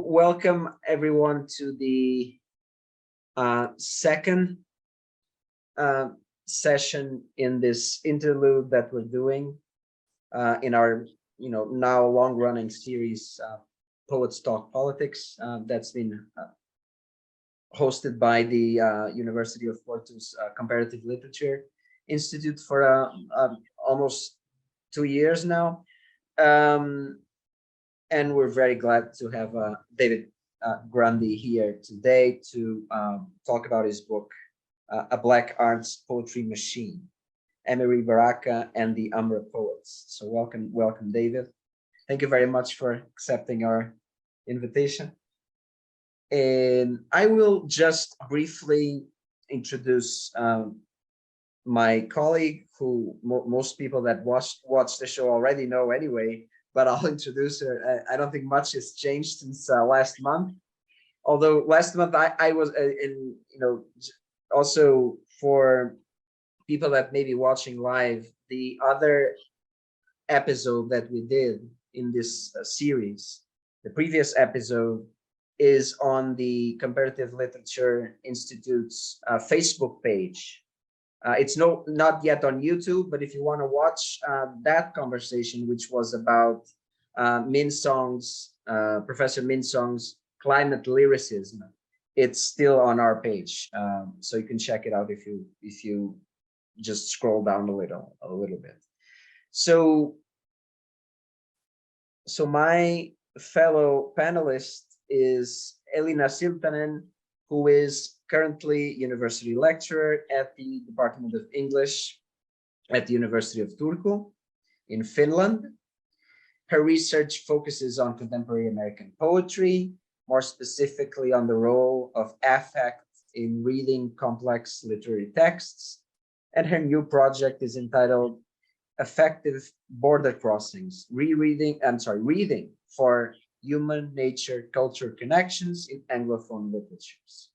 welcome everyone to the second session in this interlude that we're doing in our, now long-running series, Poets Talk Politics, that's been hosted by the University of Porto's Comparative Literature Institute for almost 2 years now. And we're very glad to have David Grundy here today to talk about his book, A Black Arts Poetry Machine, Amiri Baraka and the Umbra Poets. So welcome, David. Thank you very much for accepting our invitation. And I will just briefly introduce my colleague, who most people that watch the show already know anyway, but I'll introduce her. I don't think much has changed since last month. Although last month I was also for people that may be watching live, the other episode that we did in this series, the previous episode, is on the Comparative Literature Institute's Facebook page. It's not yet on YouTube, but if you want to watch that conversation, which was about Professor Minsong's climate lyricism, it's still on our page, so you can check it out if you just scroll down a little bit. So my fellow panelist is Elina Siltanen, who is currently university lecturer at the Department of English at the University of Turku in Finland. Her research focuses on contemporary American poetry, more specifically on the role of affect in reading complex literary texts. And her new project is entitled Effective Border Crossings, Reading for Human Nature Culture Connections in Anglophone Literatures.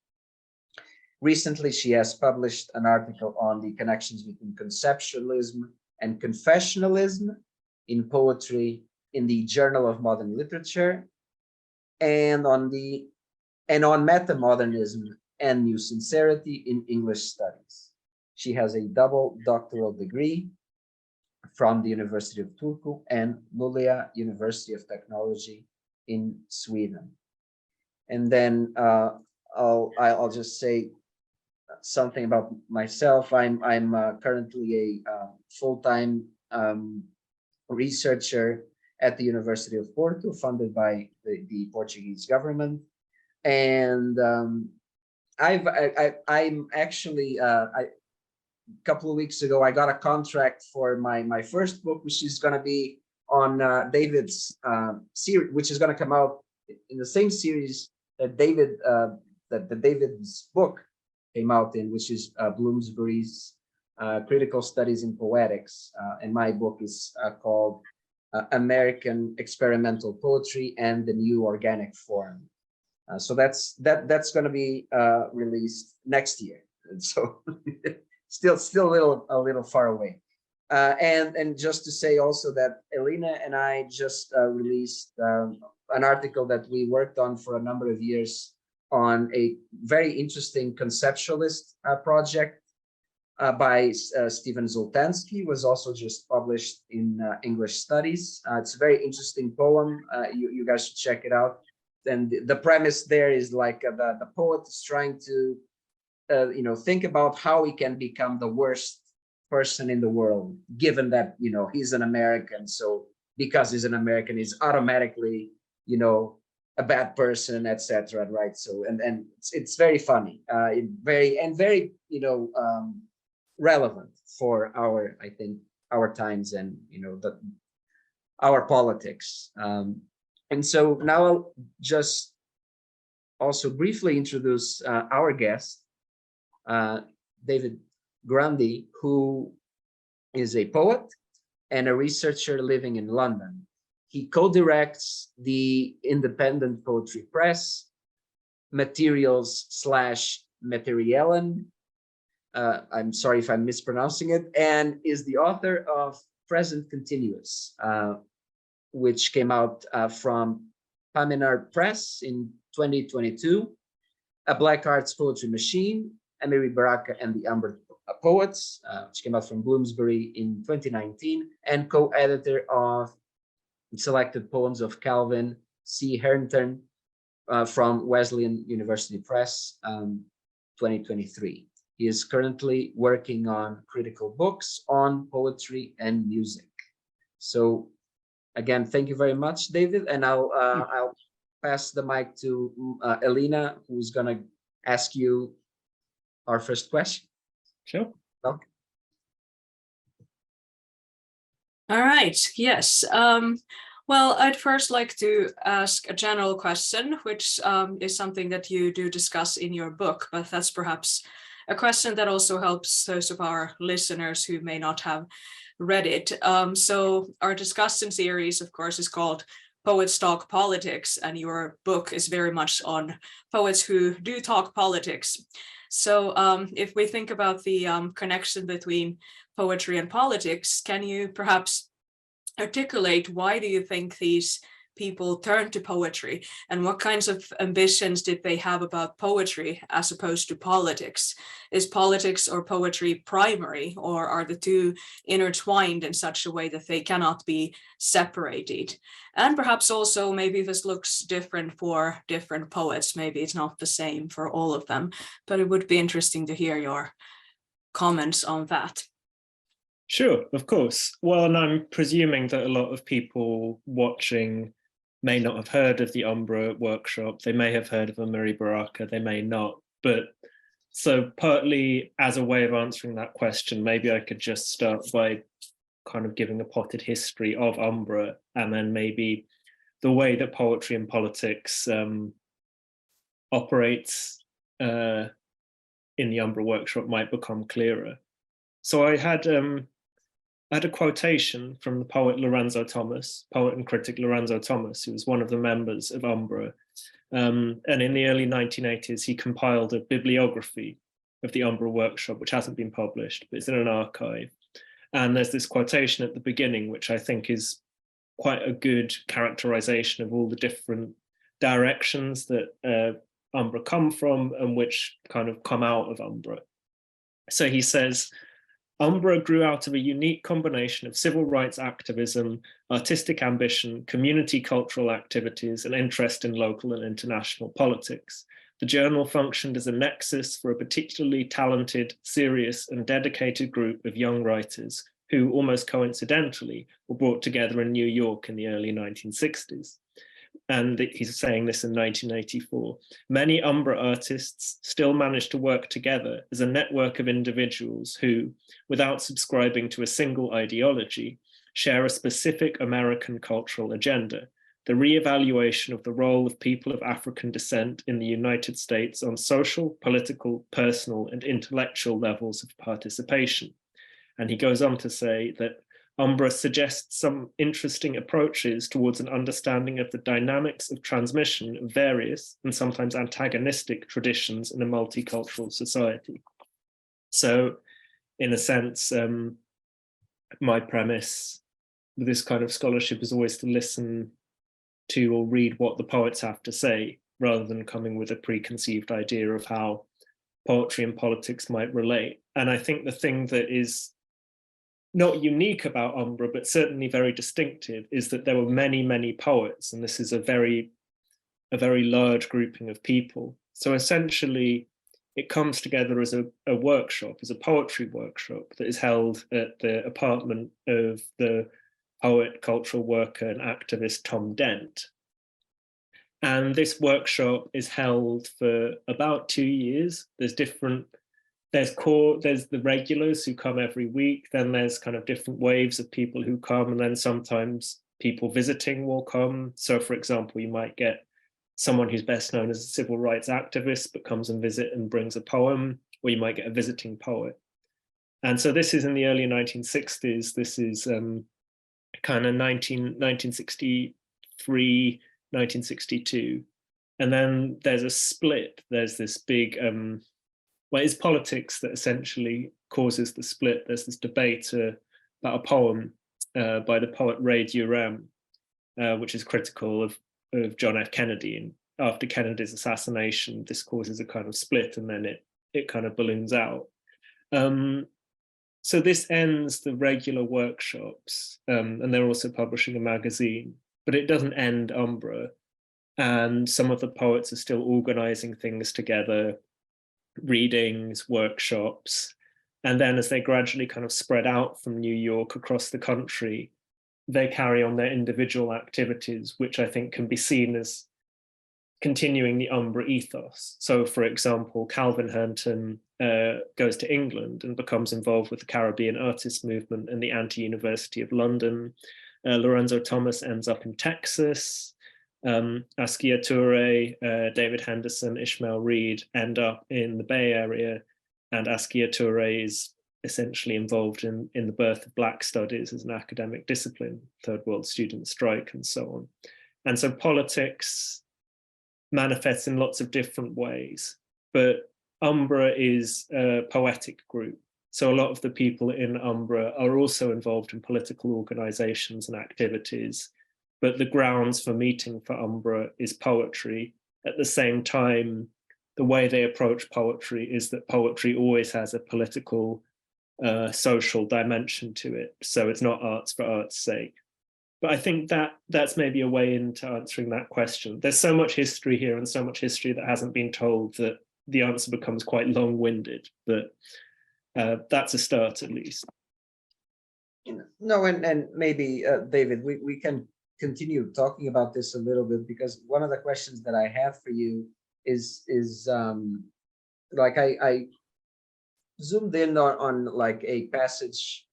Recently, she has published an article on the connections between conceptualism and confessionalism in poetry in the Journal of Modern Literature, and on metamodernism and new sincerity in English studies. She has a double doctoral degree from the University of Turku and Luleå University of Technology in Sweden. And then I'll just say something about myself. I'm currently a full-time researcher at the University of Porto, funded by the Portuguese government. And I'm actually a couple of weeks ago I got a contract for my first book, which is going to be on David's series, which is going to come out in the same series that David's book came out in, which is Bloomsbury's Critical Studies in Poetics, and my book is called American Experimental Poetry and the New Organic Form. So that's going to be released next year, and so still a little far away. And just to say also that Elina and I just released an article that we worked on for a number of years on a very interesting conceptualist project by Stephen Zoltansky, was also just published in English Studies. It's a very interesting poem. You guys should check it out. And the premise there is like the poet is trying to think about how he can become the worst person in the world, given that he's an American. So because he's an American, he's automatically a bad person, etc. Right? So and it's very funny, very relevant for our times and our politics. And so now I'll just also briefly introduce our guest, David Grundy, who is a poet and a researcher living in London. He co-directs the Independent Poetry Press, Materials/Materialen. I'm sorry if I'm mispronouncing it, and is the author of Present Continuous, which came out from Pamenar Press in 2022, A Black Arts Poetry Machine, Amiri Baraka and the Umbra Poets, which came out from Bloomsbury in 2019, and co-editor of selected poems of Calvin C. Harrington from Wesleyan University Press, 2023. He is currently working on critical books on poetry and music. So again, thank you very much, David. And I'll pass the mic to Elina, who's going to ask you our first question. Sure. Okay. All right. Yes. Well, I'd first like to ask a general question, which is something that you do discuss in your book, but that's perhaps a question that also helps those of our listeners who may not have read it. So our discussion series, of course, is called Poets Talk Politics, and your book is very much on poets who do talk politics. So if we think about the connection between poetry and politics, can you perhaps articulate why do you think these people turn to poetry, and what kinds of ambitions did they have about poetry as opposed to politics? Is politics or poetry primary, or are the two intertwined in such a way that they cannot be separated? And perhaps also maybe this looks different for different poets. Maybe it's not the same for all of them, but it would be interesting to hear your comments on that. Sure, of course. Well, and I'm presuming that a lot of people watching may not have heard of the Umbra workshop. They may have heard of Amiri Baraka, they may not. But so partly as a way of answering that question, maybe I could just start by kind of giving a potted history of Umbra, and then maybe the way that poetry and politics operates in the Umbra workshop might become clearer. So I had a quotation from the poet Lorenzo Thomas, poet and critic Lorenzo Thomas, who was one of the members of Umbra. And in the early 1980s, he compiled a bibliography of the Umbra workshop, which hasn't been published, but it's in an archive. And there's this quotation at the beginning, which I think is quite a good characterization of all the different directions that Umbra come from and which kind of come out of Umbra. So he says, Umbra grew out of a unique combination of civil rights activism, artistic ambition, community cultural activities, and interest in local and international politics. The journal functioned as a nexus for a particularly talented, serious, and dedicated group of young writers who, almost coincidentally, were brought together in New York in the early 1960s. And he's saying this in 1984. Many Umbra artists still manage to work together as a network of individuals who, without subscribing to a single ideology, share a specific American cultural agenda, the re-evaluation of the role of people of African descent in the United States on social, political, personal, and intellectual levels of participation. And he goes on to say that Umbra suggests some interesting approaches towards an understanding of the dynamics of transmission of various and sometimes antagonistic traditions in a multicultural society. So, in a sense, my premise with this kind of scholarship is always to listen to or read what the poets have to say, rather than coming with a preconceived idea of how poetry and politics might relate. And I think the thing that is not unique about Umbra, but certainly very distinctive, is that there were many, many poets, and this is a very large grouping of people. So essentially, it comes together as a workshop, as a poetry workshop that is held at the apartment of the poet, cultural worker, and activist Tom Dent. And this workshop is held for about 2 years. There's the regulars who come every week, then there's kind of different waves of people who come, and then sometimes people visiting will come. So for example, you might get someone who's best known as a civil rights activist but comes and visit and brings a poem, or you might get a visiting poet. And so this is in the early 1960s. This is kind of 1963, 1962. And then there's a split. There's this big well, it's politics that essentially causes the split. There's this debate about a poem by the poet Ray Durham, which is critical of of John F. Kennedy. And after Kennedy's assassination, this causes a kind of split, and then it kind of balloons out. So this ends the regular workshops, and they're also publishing a magazine, but it doesn't end Umbra. And some of the poets are still organizing things together, readings, workshops. And then as they gradually kind of spread out from New York across the country, they carry on their individual activities, which I think can be seen as continuing the Umbra ethos. So, for example, Calvin Hernton goes to England and becomes involved with the Caribbean artist movement and the Anti-University of London. Lorenzo Thomas ends up in Texas. Askia Toure, David Henderson, Ishmael Reed end up in the Bay Area, and Askia Toure is essentially involved in the birth of Black studies as an academic discipline, Third World Student Strike, and so on. And so politics manifests in lots of different ways, but Umbra is a poetic group. So a lot of the people in Umbra are also involved in political organizations and activities, but the grounds for meeting for Umbra is poetry. At the same time, the way they approach poetry is that poetry always has a political, social dimension to it. So it's not arts for art's sake. But I think that's maybe a way into answering that question. There's so much history here and so much history that hasn't been told that the answer becomes quite long-winded, but that's a start at least. No, and maybe, David, we can continue talking about this a little bit, because one of the questions that I have for you is like I zoomed in on like a passage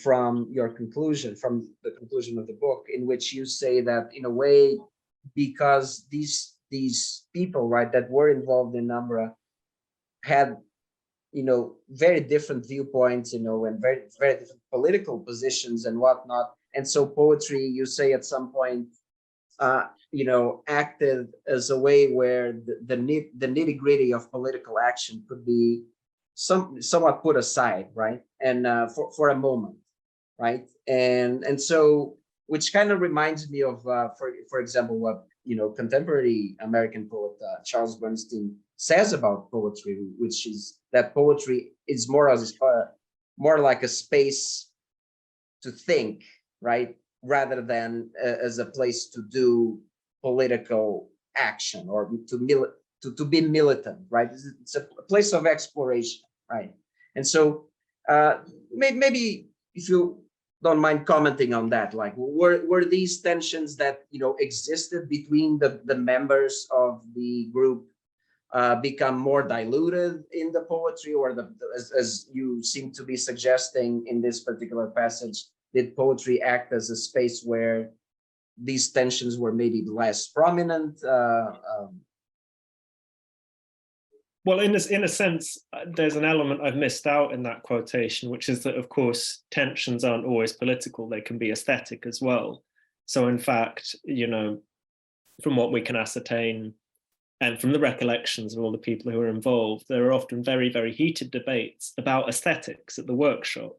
from your conclusion, from the conclusion of the book, in which you say that in a way, because these people, right, that were involved in Umbra had, very different viewpoints, and very, very different political positions and whatnot. And so poetry, you say at some point, acted as a way where the nitty gritty of political action could be somewhat put aside, right? And for a moment, right? And so, which kind of reminds me of, for example, what contemporary American poet Charles Bernstein says about poetry, which is that poetry is more like a space to think, right, rather than as a place to do political action or to be militant, right? It's a place of exploration, right? And so maybe if you don't mind commenting on that, like were these tensions that existed between the members of the group become more diluted in the poetry, or as you seem to be suggesting in this particular passage, did poetry act as a space where these tensions were maybe less prominent? Well, in a sense, there's an element I've missed out in that quotation, which is that, of course, tensions aren't always political. They can be aesthetic as well. So in fact, from what we can ascertain, and from the recollections of all the people who are involved, there are often very, very heated debates about aesthetics at the workshop.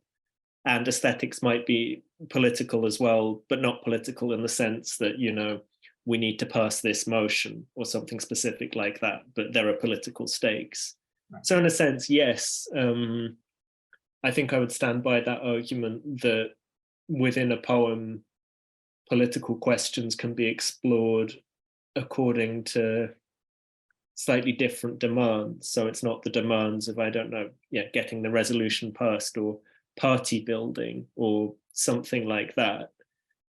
And aesthetics might be political as well, but not political in the sense that, we need to pass this motion or something specific like that, but there are political stakes. Right. So in a sense, yes, I think I would stand by that argument that within a poem, political questions can be explored according to slightly different demands. So it's not the demands of, getting the resolution passed or party building or something like that.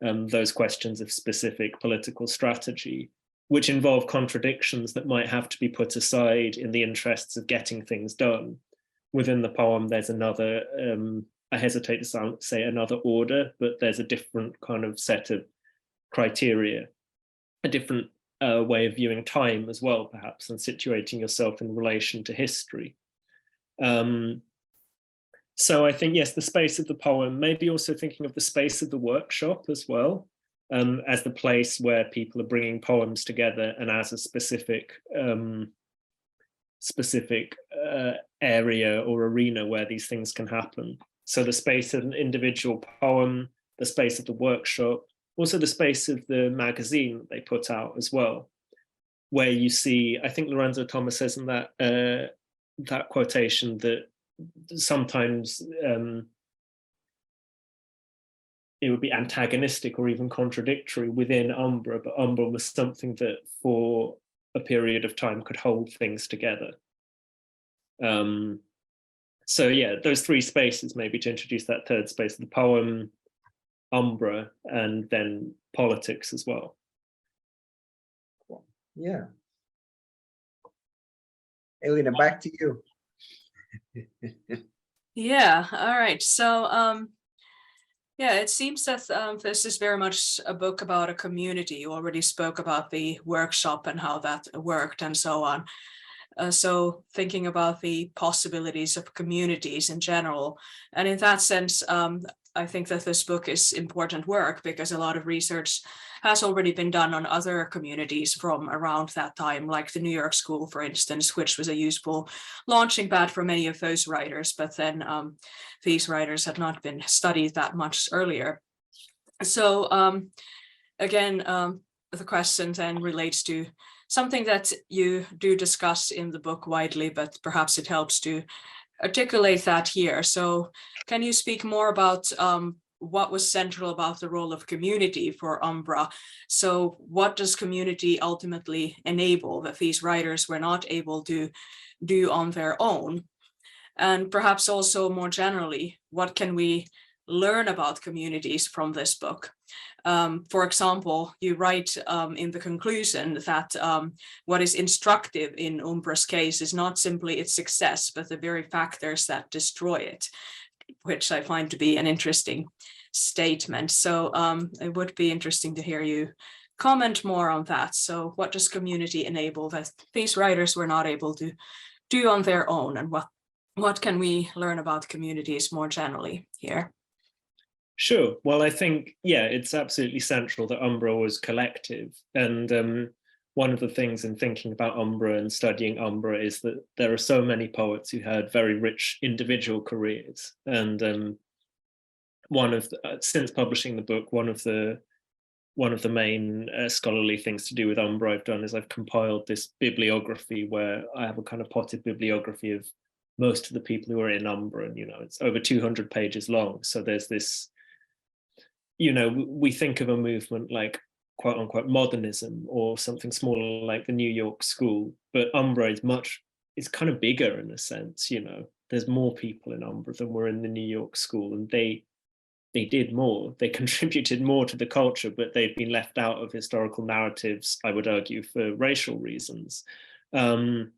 Those questions of specific political strategy, which involve contradictions that might have to be put aside in the interests of getting things done. Within the poem, there's another, I hesitate to say another order, but there's a different kind of set of criteria, a different way of viewing time as well, perhaps, and situating yourself in relation to history. So I think, yes, the space of the poem, maybe also thinking of the space of the workshop as well, as the place where people are bringing poems together and as a specific area or arena where these things can happen. So the space of an individual poem, the space of the workshop, also the space of the magazine that they put out as well, where you see, I think Lorenzo Thomas says in that that quotation that sometimes it would be antagonistic or even contradictory within Umbra, but Umbra was something that for a period of time could hold things together. So yeah, those three spaces, maybe to introduce that third space, the poem, Umbra, and then politics as well. Yeah. Elina, back to you. Yeah, all right. So yeah, it seems that this is very much a book about a community. You already spoke about the workshop and how that worked and so on. So thinking about the possibilities of communities in general. And in that sense, I think that this book is important work because a lot of research has already been done on other communities from around that time, like the New York School, for instance, which was a useful launching pad for many of those writers. But then these writers had not been studied that much earlier. So again, the question then relates to something that you do discuss in the book widely, but perhaps it helps to articulate that here. So can you speak more about what was central about the role of community for Umbra? So what does community ultimately enable that these writers were not able to do on their own? And perhaps also more generally, what can we learn about communities from this book? For example, you write in the conclusion that what is instructive in Umbra's case is not simply its success, but the very factors that destroy it, which I find to be an interesting statement. So it would be interesting to hear you comment more on that. So what does community enable that these writers were not able to do on their own, and what can we learn about communities more generally here? Sure. Well, I think, yeah, it's absolutely central that Umbra was collective. And one of the things in thinking about Umbra and studying Umbra is that there are so many poets who had very rich individual careers. And since publishing the book, one of the main scholarly things to do with Umbra I've done is I've compiled this bibliography where I have a kind of potted bibliography of most of the people who are in Umbra, and it's over 200 pages long. So there's this, we think of a movement like quote unquote modernism or something smaller like the New York School, but Umbra is kind of bigger in a sense. There's more people in Umbra than were in the New York School, and they did more. They contributed more to the culture, but they've been left out of historical narratives, I would argue, for racial reasons. And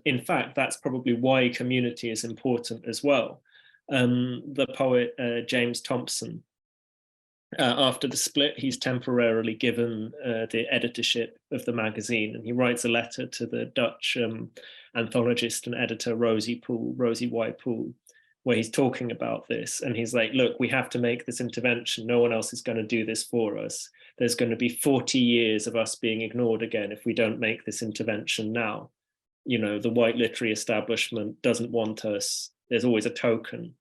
in fact, that's probably why community is important as well. The poet James Thompson, after the split, he's temporarily given the editorship of the magazine, and he writes a letter to the Dutch anthologist and editor Rosie Y. Poole, where he's talking about this. And he's like, look, we have to make this intervention. No one else is going to do this for us. There's going to be 40 years of us being ignored again if we don't make this intervention now. The white literary establishment doesn't want us. There's always a token,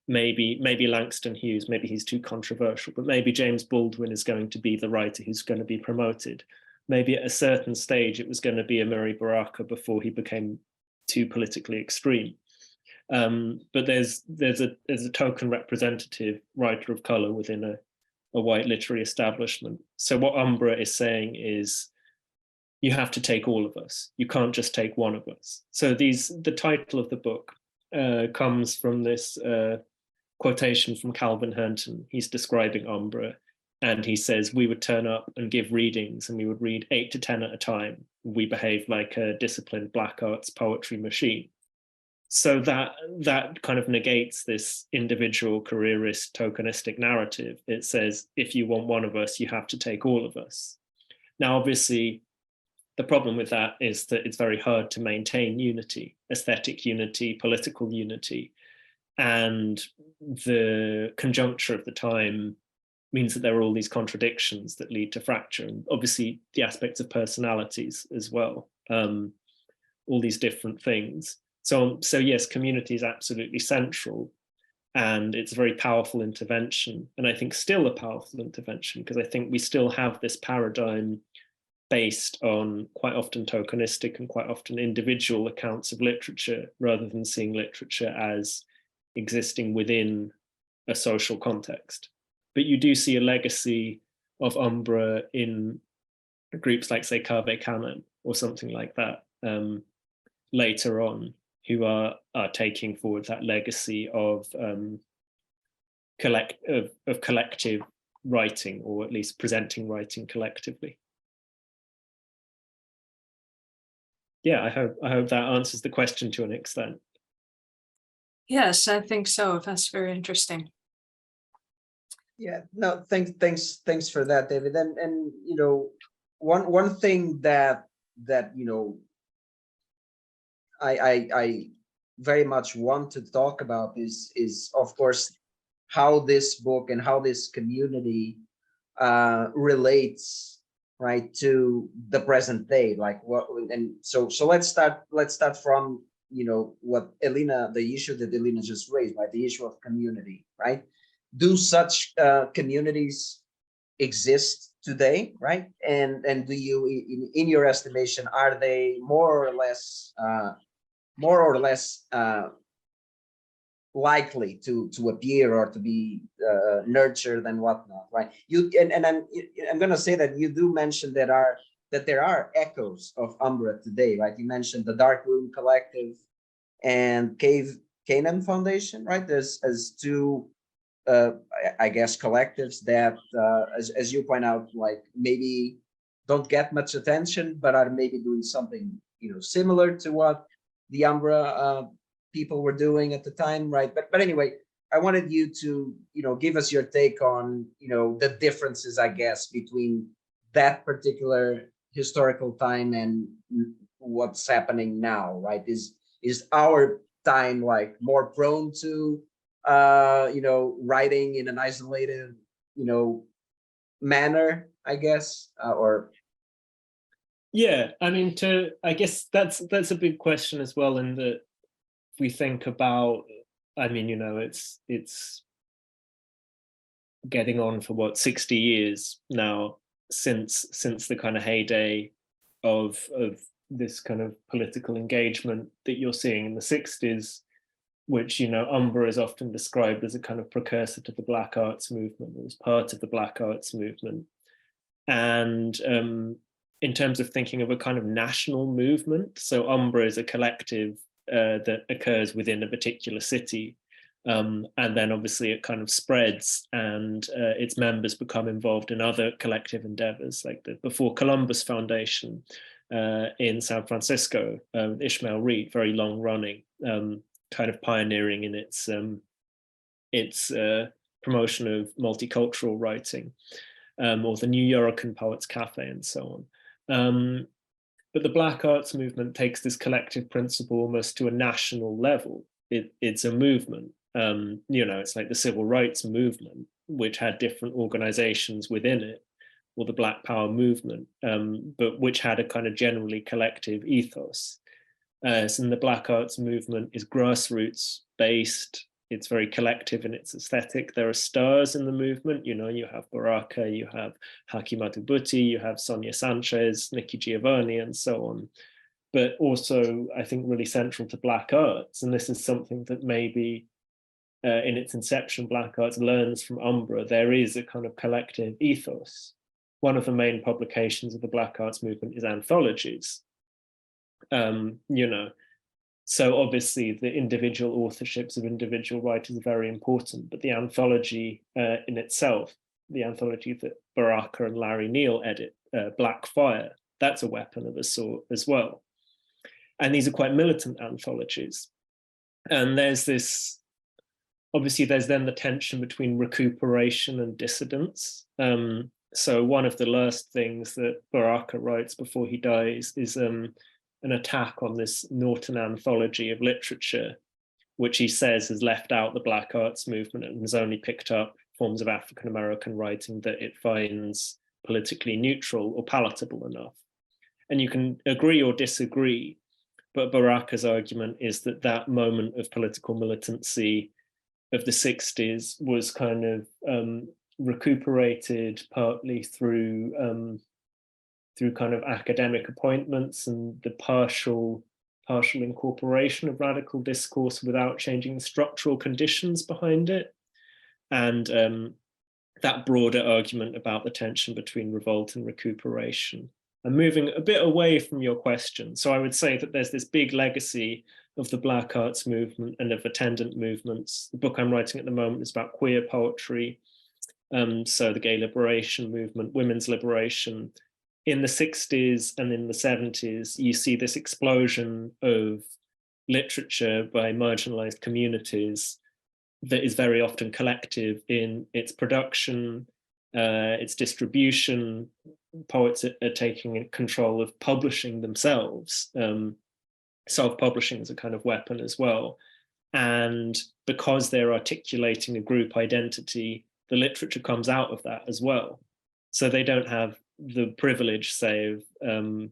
maybe Langston Hughes, maybe he's too controversial, but maybe James Baldwin is going to be the writer who's going to be promoted. Maybe at a certain stage, it was going to be Amiri Baraka before he became too politically extreme. But there's a token representative writer of color within a white literary establishment. So what Umbra is saying is, you have to take all of us. You can't just take one of us. So the title of the book comes from this quotation from Calvin Hernton. He's describing Umbra, and he says, we would turn up and give readings, and we would read 8 to 10 at a time. We behaved like a disciplined black arts poetry machine. So that kind of negates this individual careerist tokenistic narrative. It says, if you want one of us, you have to take all of us. Now, obviously, the problem with that is that it's very hard to maintain unity, aesthetic unity, political unity. And the conjuncture of the time means that there are all these contradictions that lead to fracture, and obviously the aspects of personalities as well, all these different things. So yes, community is absolutely central. And it's a very powerful intervention, and I think still a powerful intervention, because I think we still have this paradigm based on quite often tokenistic and quite often individual accounts of literature, rather than seeing literature as existing within a social context. But you do see a legacy of Umbra in groups like, say, Cave Canon or something like that later on, who are taking forward that legacy of collective writing, or at least presenting writing collectively. Yeah, I hope that answers the question to an extent. Yes, I think so. That's very interesting. Yeah, no, thanks for that, David. And you know, one thing that you know, I very much want to talk about is of course how this book and how this community relates, right, to the present day. Like what, and so let's start from, you know, what Elina, the issue that Elina just raised, right, the issue of community, right? Do such communities exist today, right? And do you, in your estimation, are they more or less likely to appear or to be nurtured and whatnot, right? You and I'm going to say that you do mention that there are echoes of Umbra today, right? You mentioned the Dark Room Collective and Cave Canaan Foundation, right? There's as two, I guess, collectives that, as you point out, like maybe don't get much attention, but are maybe doing something, you know, similar to what the Umbra people were doing at the time, right? But anyway, I wanted you to, you know, give us your take on, you know, the differences, I guess, between that particular historical time and what's happening now, right? Is our time like more prone to, you know, writing in an isolated, you know, manner, I guess, or? Yeah, I mean, I guess that's a big question as well, in that if we think about, I mean, you know, it's getting on for what, 60 years now since the kind of heyday of this kind of political engagement that you're seeing in the 60s, which, you know, Umbra is often described as a kind of precursor to the Black Arts movement. It was part of the Black Arts movement. And in terms of thinking of a kind of national movement, so Umbra is a collective that occurs within a particular city. And then obviously it kind of spreads, and its members become involved in other collective endeavors, like the Before Columbus Foundation in San Francisco, Ishmael Reed, very long running, kind of pioneering in its promotion of multicultural writing, or the New York Poets Cafe and so on. But the Black Arts movement takes this collective principle almost to a national level. It's a movement. You know, it's like the civil rights movement, which had different organizations within it, or the Black Power movement, but which had a kind of generally collective ethos. So the Black Arts movement is grassroots based. It's very collective in its aesthetic. There are stars in the movement. You know, you have Baraka, you have Haki Madhubuti, you have Sonia Sanchez, Nikki Giovanni, and so on. But also, I think really central to Black Arts, and this is something that maybe in its inception, Black Arts learns from Umbra, there is a kind of collective ethos. One of the main publications of the Black Arts movement is anthologies. You know, so obviously the individual authorships of individual writers are very important, but the anthology in itself, the anthology that Baraka and Larry Neal edit, Black Fire, that's a weapon of a sort as well. And these are quite militant anthologies. And there's this, obviously there's then the tension between recuperation and dissidence. So one of the last things that Baraka writes before he dies is an attack on this Norton anthology of literature, which he says has left out the Black Arts movement and has only picked up forms of African-American writing that it finds politically neutral or palatable enough. And you can agree or disagree, but Baraka's argument is that that moment of political militancy of the 60s was kind of recuperated partly through kind of academic appointments and the partial incorporation of radical discourse without changing the structural conditions behind it, and that broader argument about the tension between revolt and recuperation. I'm moving a bit away from your question. So I would say that there's this big legacy of the Black arts movement and of attendant movements. The book I'm writing at the moment is about queer poetry. So the gay liberation movement, women's liberation. In the 60s and in the 70s, you see this explosion of literature by marginalized communities that is very often collective in its production, its distribution. Poets are taking control of publishing themselves. Self-publishing is a kind of weapon as well. And because they're articulating a group identity, the literature comes out of that as well. So they don't have the privilege, say, of a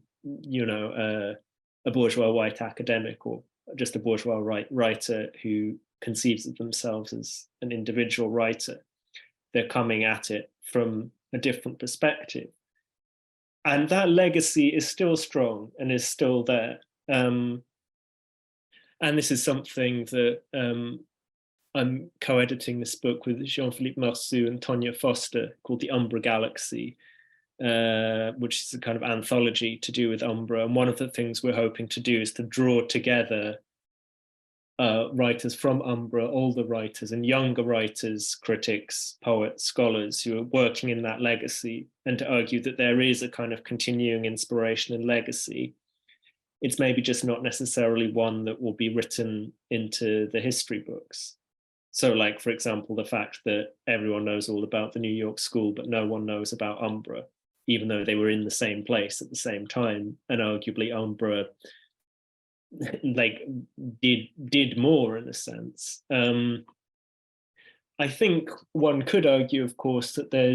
bourgeois white academic or just a bourgeois writer who conceives of themselves as an individual writer. They're coming at it from a different perspective. And that legacy is still strong and is still there. And this is something that I'm co-editing this book with Jean-Philippe Marceau and Tonya Foster called The Umbra Galaxy, which is a kind of anthology to do with Umbra. And one of the things we're hoping to do is to draw together writers from Umbra, older writers and younger writers, critics, poets, scholars who are working in that legacy, and to argue that there is a kind of continuing inspiration and legacy. It's maybe just not necessarily one that will be written into the history books. So like, for example, the fact that everyone knows all about the New York School, but no one knows about Umbra, even though they were in the same place at the same time, and arguably Umbra like did more in a sense. I think one could argue, of course, that there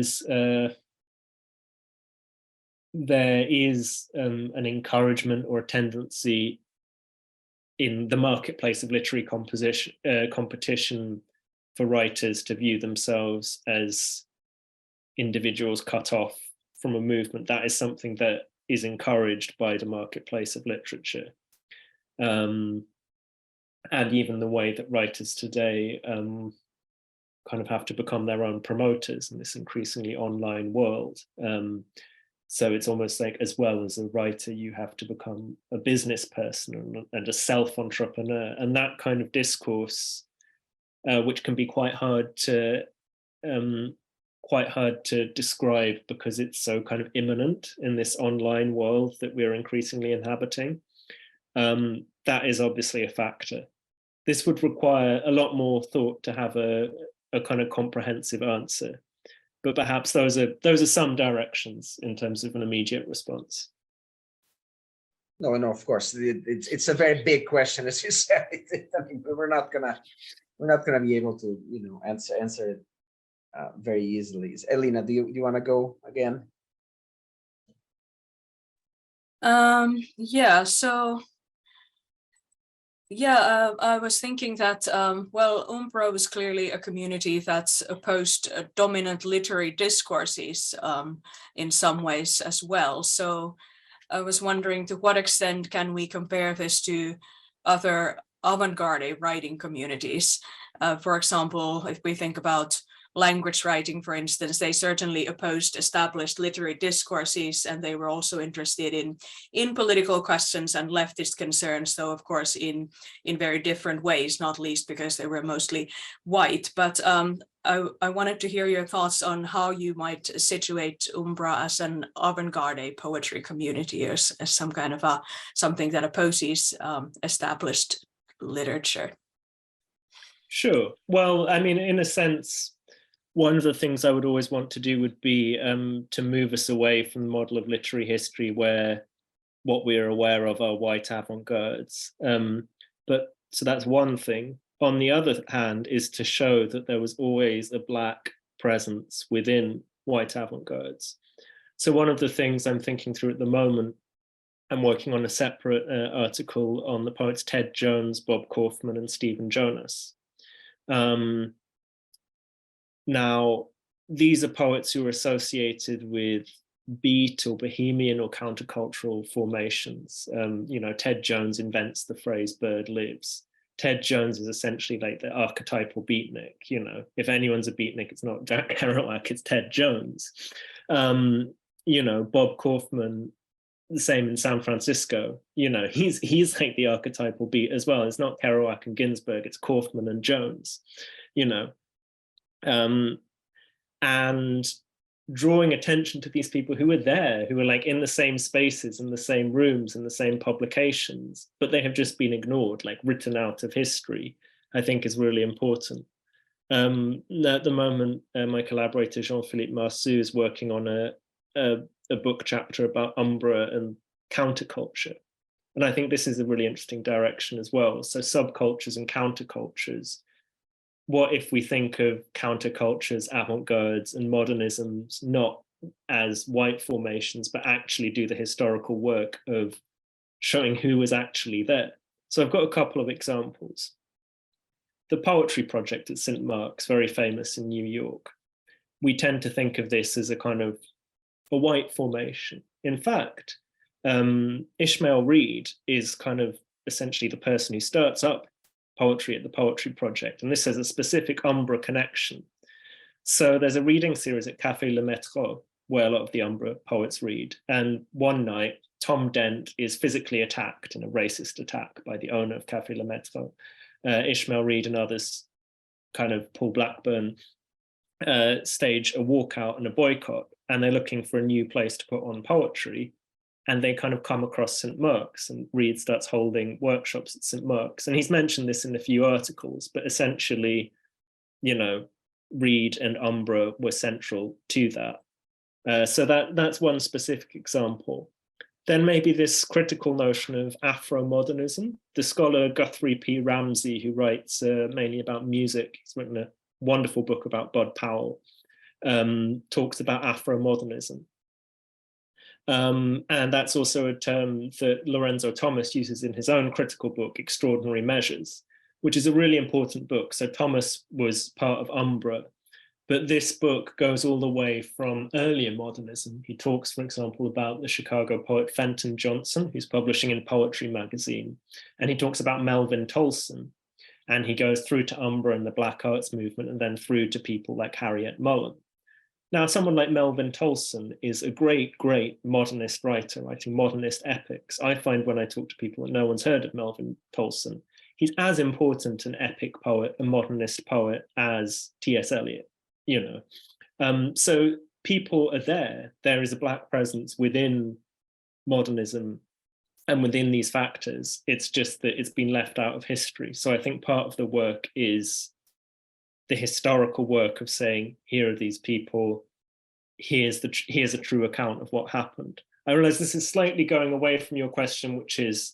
is an encouragement or a tendency in the marketplace of literary competition for writers to view themselves as individuals cut off from a movement. That is something that is encouraged by the marketplace of literature. And even the way that writers today kind of have to become their own promoters in this increasingly online world. So it's almost like, as well as a writer, you have to become a business person and a self-entrepreneur. And that kind of discourse, which can be quite hard to describe because it's so kind of imminent in this online world that we're increasingly inhabiting. That is obviously a factor. This would require a lot more thought to have a kind of comprehensive answer. But perhaps those are some directions in terms of an immediate response. No, of course, it's a very big question, as you said. I mean, we're not gonna be able to, answer it very easily. Elina, do you want to go again? I was thinking that, Umbra was clearly a community that's opposed dominant literary discourses in some ways as well. So I was wondering, to what extent can we compare this to other avant-garde writing communities? For example, if we think about language writing, for instance, they certainly opposed established literary discourses, and they were also interested in political questions and leftist concerns, though of course in very different ways, not least because they were mostly white. But I wanted to hear your thoughts on how you might situate Umbra as an avant-garde poetry community, as some kind of something that opposes established literature. Sure. Well, I mean, in a sense, one of the things I would always want to do would be to move us away from the model of literary history where what we're aware of are white avant-gardes. So that's one thing. On the other hand, is to show that there was always a Black presence within white avant-gardes. So one of the things I'm thinking through at the moment, I'm working on a separate article on the poets Ted Jones, Bob Kaufman, and Stephen Jonas, Now, these are poets who are associated with beat or bohemian or countercultural formations. Ted Jones invents the phrase "bird lives." Ted Jones is essentially like the archetypal beatnik. If anyone's a beatnik, it's not Jack Kerouac, it's Ted Jones. Bob Kaufman, the same in San Francisco. He's like the archetypal beat as well. It's not Kerouac and Ginsberg, it's Kaufman and Jones. And drawing attention to these people who were there, who were like in the same spaces, in the same rooms, in the same publications, but they have just been ignored, like written out of history, I think is really important. At the moment, my collaborator Jean-Philippe Marceau is working on a book chapter about Umbra and counterculture. And I think this is a really interesting direction as well. So subcultures and countercultures. What if we think of countercultures, avant-gardes, and modernisms not as white formations, but actually do the historical work of showing who was actually there? So I've got a couple of examples. The Poetry Project at St. Mark's, very famous in New York. We tend to think of this as a kind of a white formation. In fact, Ishmael Reed is kind of essentially the person who starts up poetry at the Poetry Project, and this has a specific Umbra connection. So there's a reading series at Café Le Métro where a lot of the Umbra poets read, and one night Tom Dent is physically attacked in a racist attack by the owner of Café Le Métro. Ishmael Reed and others, kind of Paul Blackburn, stage a walkout and a boycott, and they're looking for a new place to put on poetry. And they kind of come across St. Mark's, and Reed starts holding workshops at St. Mark's. And he's mentioned this in a few articles, but essentially, Reed and Umbra were central to that. So that's one specific example. Then maybe this critical notion of Afro-modernism. The scholar Guthrie P. Ramsey, who writes mainly about music, he's written a wonderful book about Bud Powell, talks about Afro-modernism. And that's also a term that Lorenzo Thomas uses in his own critical book, Extraordinary Measures, which is a really important book. So Thomas was part of Umbra, but this book goes all the way from earlier modernism. He talks, for example, about the Chicago poet Fenton Johnson, who's publishing in Poetry magazine. And he talks about Melvin Tolson. And he goes through to Umbra and the Black Arts movement, and then through to people like Harriet Mullen. Now, someone like Melvin Tolson is a great, great modernist writer, writing modernist epics. I find when I talk to people that no one's heard of Melvin Tolson, he's as important an epic poet, a modernist poet, as T.S. Eliot, So people are there. There is a Black presence within modernism and within these factors. It's just that it's been left out of history. So I think part of the work is the historical work of saying, here are these people, here's a true account of what happened. I realize this is slightly going away from your question, which is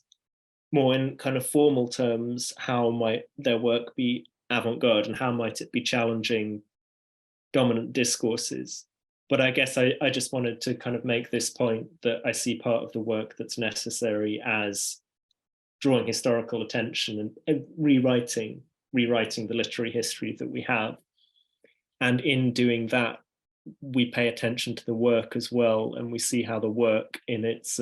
more in kind of formal terms, how might their work be avant-garde and how might it be challenging dominant discourses? But I guess I just wanted to kind of make this point that I see part of the work that's necessary as drawing historical attention and rewriting the literary history that we have. And in doing that, we pay attention to the work as well, and we see how the work in its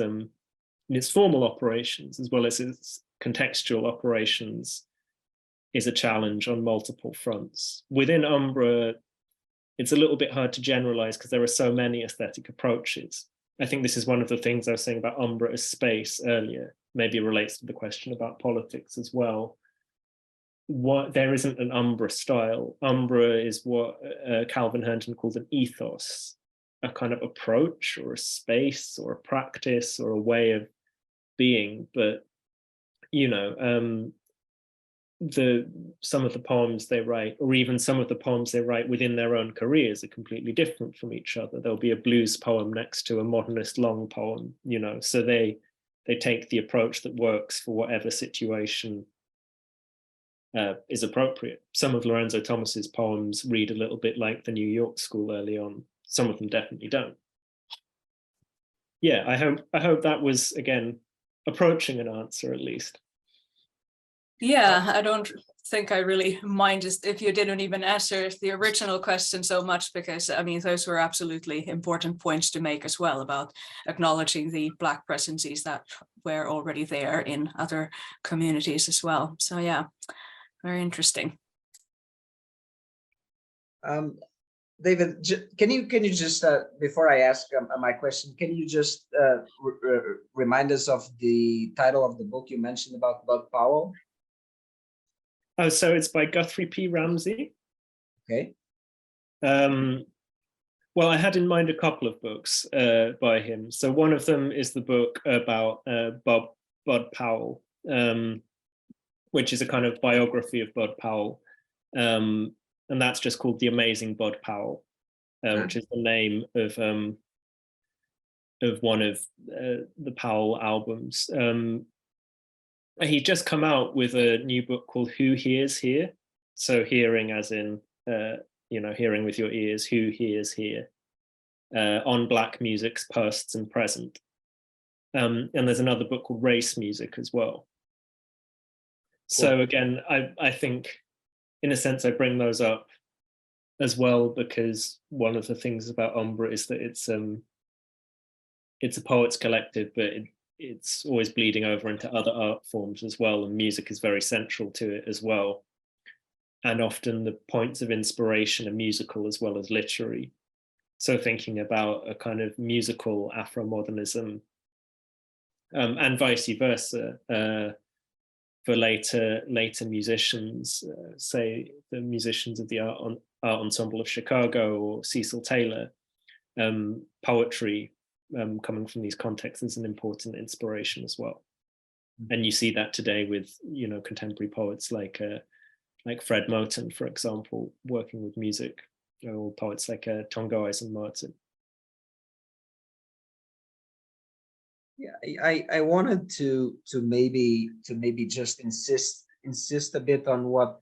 formal operations as well as its contextual operations is a challenge on multiple fronts. Within Umbra, it's a little bit hard to generalize because there are so many aesthetic approaches. I think this is one of the things I was saying about Umbra as space earlier, maybe it relates to the question about politics as well. There isn't an Umbra style. Umbra is what Calvin Herndon called an ethos, a kind of approach or a space or a practice or a way of being. But, some of the poems they write, or even some of the poems they write within their own careers, are completely different from each other. There'll be a blues poem next to a modernist long poem, so they take the approach that works for whatever situation is appropriate. Some of Lorenzo Thomas's poems read a little bit like the New York School early on. Some of them definitely don't. Yeah, I hope that was, again, approaching an answer at least. Yeah, I don't think I really mind if you didn't even answer the original question so much, because I mean, those were absolutely important points to make as well about acknowledging the Black presences that were already there in other communities as well. So yeah, very interesting. David, can you just before I ask my question, can you just remind us of the title of the book you mentioned about Bud Powell? Oh, so it's by Guthrie P. Ramsey. Okay. Well, I had in mind a couple of books by him. So one of them is the book about Bud Powell, which is a kind of biography of Bud Powell. And that's just called The Amazing Bud Powell, which is the name of one of the Powell albums. He'd just come out with a new book called Who Hears Here? So hearing as in, hearing with your ears, who hears here? On Black music's past and present. And there's another book called Race Music as well. So again, I think, in a sense, I bring those up as well because one of the things about Umbra is that it's a poets collective, but it's always bleeding over into other art forms as well, and music is very central to it as well. And often the points of inspiration are musical as well as literary. So thinking about a kind of musical Afro-modernism and vice versa for later musicians, say the musicians of the Art Ensemble of Chicago or Cecil Taylor, poetry coming from these contexts is an important inspiration as well. And you see that today with, contemporary poets like Fred Moten, for example, working with music, or poets like Tongo Eisen Martin. Yeah, I wanted to maybe just insist a bit on what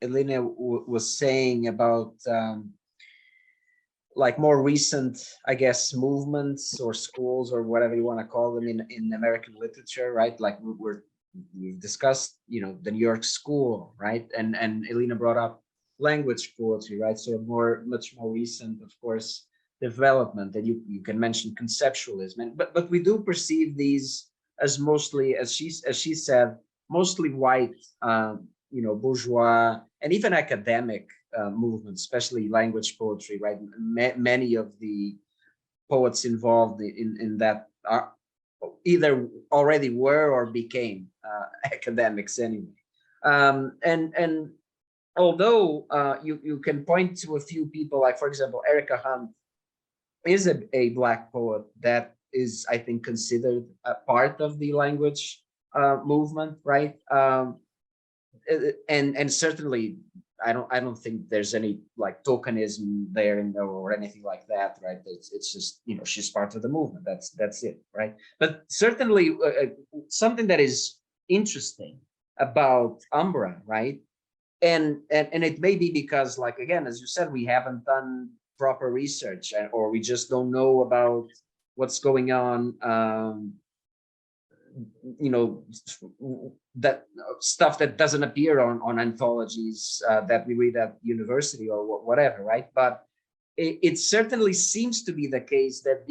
Elina was saying about like more recent, I guess, movements or schools or whatever you want to call them in American literature, right? Like we've discussed, the New York School, right? And Elina brought up language poetry, right? So much more recent, of course, development. And you can mention conceptualism, but we do perceive these as mostly, as she said, mostly white, bourgeois and even academic movements, especially language poetry, right? Many of the poets involved in that are either already were or became academics anyway. And although you can point to a few people, like for example, Erica Hunt is a Black poet that is, I think, considered a part of the language movement, right? And certainly I don't think there's any like tokenism there or anything like that, right? It's just, she's part of the movement. That's it, right? But certainly something that is interesting about Umbra, right? And it may be because, like, again, as you said, we haven't done proper research, or we just don't know about what's going on, that stuff that doesn't appear on anthologies that we read at university or whatever, right? But it certainly seems to be the case that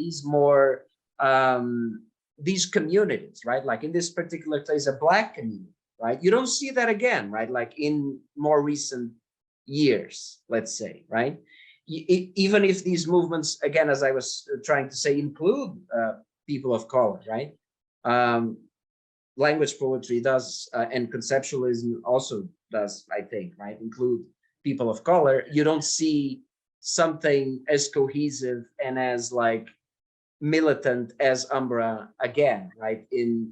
these communities, right? Like in this particular case, a Black community, right? You don't see that again, right? Like in more recent years, let's say, right? Even if these movements, again, as I was trying to say, include people of color, right? Language poetry does, and conceptualism also does, I think, right? Include people of color. You don't see something as cohesive and as like militant as Umbra again, right?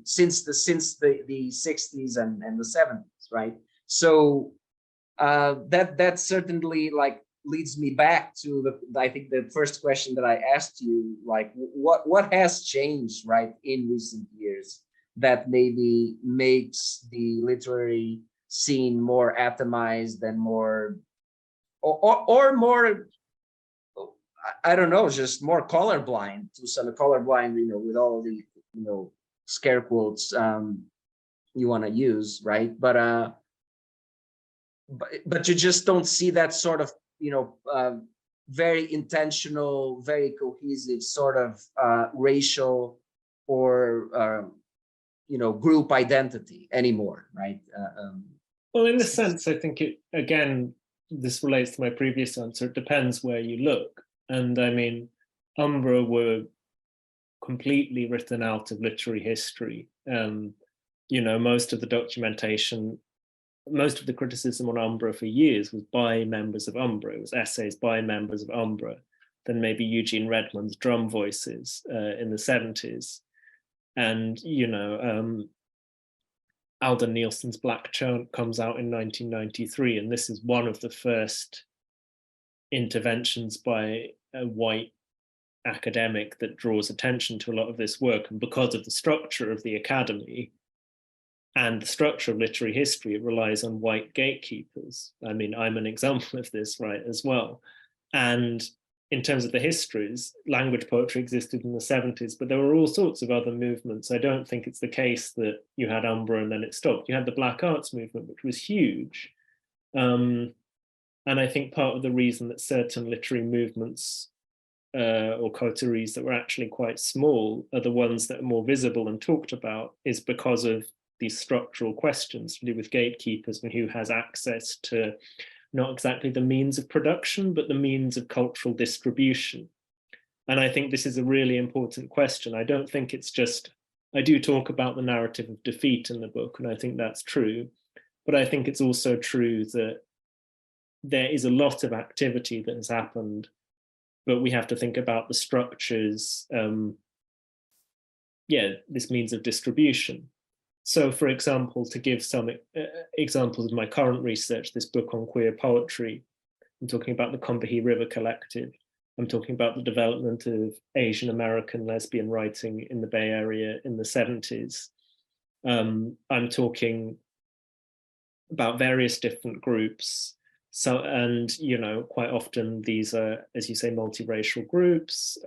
Since the 60s and the 70s, right? So that certainly like leads me back to I think the first question that I asked you, like what has changed, right, in recent years that maybe makes the literary scene more atomized and more or more, I don't know, just more colorblind to some colorblind, with all the scare quotes you want to use, right? But but you just don't see that sort of, very intentional, very cohesive sort of racial or group identity anymore, right? Well, in a sense, I think this relates to my previous answer. It depends where you look. And I mean, Umbra were completely written out of literary history. Most of the documentation, most of the criticism on Umbra for years was by members of Umbra. It was essays by members of Umbra. Then maybe Eugene Redmond's Drum Voices in the 70s. And, Alden Nielsen's Black Chant comes out in 1993. And this is one of the first interventions by a white academic that draws attention to a lot of this work. And because of the structure of the academy and the structure of literary history, it relies on white gatekeepers. I mean, I'm an example of this, right, as well. And in terms of the histories, language poetry existed in the 70s, but there were all sorts of other movements. I don't think it's the case that you had Umbra and then it stopped. You had the Black Arts movement, which was huge. And I think part of the reason that certain literary movements or coteries that were actually quite small are the ones that are more visible and talked about is because of these structural questions to do with gatekeepers and who has access to not exactly the means of production, but the means of cultural distribution. And I think this is a really important question. I don't think it's just, I do talk about the narrative of defeat in the book, and I think that's true. But I think it's also true that there is a lot of activity that has happened, but we have to think about the structures, this means of distribution. So, for example, to give some examples of my current research, this book on queer poetry, I'm talking about the Combahee River Collective. I'm talking about the development of Asian American lesbian writing in the Bay Area in the 70s. I'm talking about various different groups. So, and, quite often these are, as you say, multiracial groups.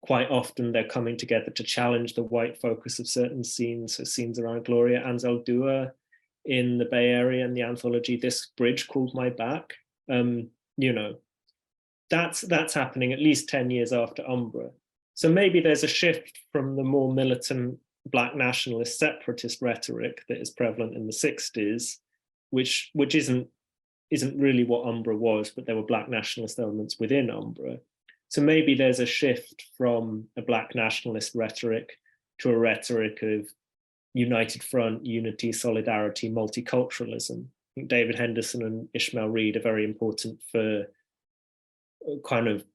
Quite often they're coming together to challenge the white focus of certain scenes. So scenes around Gloria Anzaldúa in the Bay Area and the anthology This Bridge Called My Back. That's happening at least 10 years after Umbra. So maybe there's a shift from the more militant Black nationalist separatist rhetoric that is prevalent in the 60s, which isn't really what Umbra was, but there were Black nationalist elements within Umbra. So maybe there's a shift from a Black nationalist rhetoric to a rhetoric of united front, unity, solidarity, multiculturalism. I think David Henderson and Ishmael Reed are very important for kind of